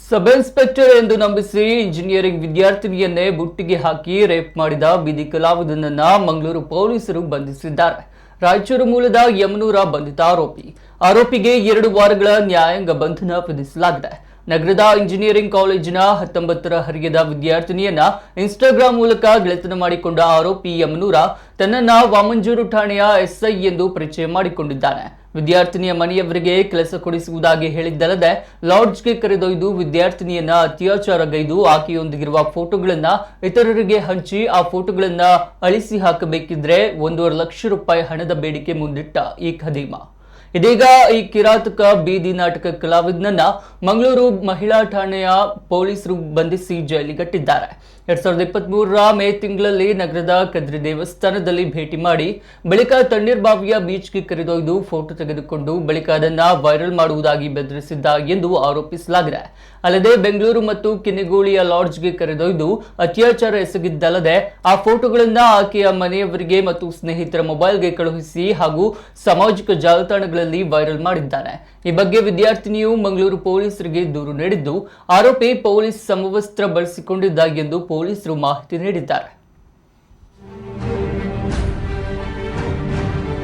Sub inspector ಎಂದು ನಂಬಿಸಿ engineering ವಿದ್ಯಾರ್ಥಿನಿಯನ್ನೇ ಬುಟ್ಟಿಗೆ ಹಾಕಿ ರೇಪ್ ಮಾಡಿದ ಬೀದಿ ಕಲಾವಿದನನ್ನ ಮಂಗಳೂರು ಪೊಲೀಸರು ಬಂಧಿಸಿದ್ದಾರೆ. ರಾಯಚೂರು ಮೂಲದ ಯಮನೂರ ಬಂಧಿತ ಆರೋಪಿಗೆ 2 ವಾರಗಳ ನ್ಯಾಯಾಂಗ ಬಂಧನ ವಿಧಿಸಲಾಗಿದೆ. ನಗರದ ಇಂಜಿನಿಯರಿಂಗ್ ಕಾಲೇಜಿನ 19ರ ಹರಿಯದ ವಿದ್ಯಾರ್ಥಿನಿಯನ್ನ ಇನ್ಸ್ಟಾಗ್ರಾಂ ಮೂಲಕ ಗೆಳೆತನ ಮಾಡಿಕೊಂಡ ಆರೋಪಿ ಯಮನೂರ ತನ್ನನ್ನ ವಾಮಂಜೂರು ಠಾಣೆಯ ಎಸ್ಐ ಎಂದು ಪರಿಚಯ ಮಾಡಿಕೊಂಡಿದ್ದಾನೆ. ವಿದ್ಯಾರ್ಥಿನಿಯ ಮನೆಯವರಿಗೆ ಕೆಲಸ ಕೊಡಿಸುವುದಾಗಿ ಹೇಳಿದ್ದಲ್ಲದೆ ಲಾಡ್ಜ್ಗೆ ಕರೆದೊಯ್ದು ವಿದ್ಯಾರ್ಥಿನಿಯನ್ನ ಅತ್ಯಾಚಾರಗೈದು ಆಕೆಯೊಂದಿಗಿರುವ ಫೋಟೋಗಳನ್ನ ಇತರರಿಗೆ ಹಂಚಿ ಆ ಫೋಟೋಗಳನ್ನ ಅಳಿಸಿ ಹಾಕಬೇಕಿದ್ರೆ 1.5 ಲಕ್ಷ ರೂಪಾಯಿ ಹಣದ ಬೇಡಿಕೆ ಮುಂದಿಟ್ಟ ಈ ಖದೀಮ ಇದೀಗ ಈ ಕಿರಾತಕ ಬೀದಿ ನಾಟಕ ಕಲಾವಿದನನ್ನ ಮಂಗಳೂರು ಮಹಿಳಾ ಠಾಣೆಯ ಪೊಲೀಸರು ಬಂಧಿಸಿ ಜೈಲಿಗಟ್ಟಿದ್ದಾರೆ. 2023ರ ಮೇ ತಿಂಗಳಲ್ಲಿ ನಗರದ ಕದ್ರಿ ದೇವಸ್ಥಾನದಲ್ಲಿ ಭೇಟಿ ಮಾಡಿ ಬಳಿಕ ತಣ್ಣೀರ್ಬಾವಿಯ ಬೀಚ್ಗೆ ಕರೆದೊಯ್ದು ಫೋಟೋ ತೆಗೆದುಕೊಂಡು ಬಳಿಕ ಅದನ್ನ ವೈರಲ್ ಮಾಡುವುದಾಗಿ ಬೆದರಿಸಿದ್ದ ಎಂದು ಆರೋಪಿಸಲಾಗಿದೆ. ಅಲ್ಲದೆ ಬೆಂಗಳೂರು ಮತ್ತು ಕಿನ್ನಿಗೋಳಿಯ ಲಾಡ್ಜ್ಗೆ ಕರೆದೊಯ್ದು ಅತ್ಯಾಚಾರ ಎಸಗಿದ್ದಲ್ಲದೆ ಆ ಫೋಟೋಗಳನ್ನ ಆಕೆಯ ಮನೆಯವರಿಗೆ ಮತ್ತು ಸ್ನೇಹಿತರ ಮೊಬೈಲ್ಗೆ ಕಳುಹಿಸಿ ಹಾಗೂ ಸಾಮಾಜಿಕ ಜಾಲತಾಣಗಳಲ್ಲಿ ವೈರಲ್ ಮಾಡಿದ್ದಾನೆ. ಈ ಬಗ್ಗೆ ವಿದ್ಯಾರ್ಥಿನಿಯು ಮಂಗಳೂರು ಪೊಲೀಸರಿಗೆ ದೂರು ನೀಡಿದ್ದು ಆರೋಪಿ ಪೊಲೀಸ್ ಸಮವಸ್ತ್ರ ಬಳಸಿಕೊಂಡಿದ್ದ ಎಂದು ಪೊಲೀಸರು ಮಾಹಿತಿ ನೀಡಿದ್ದಾರೆ.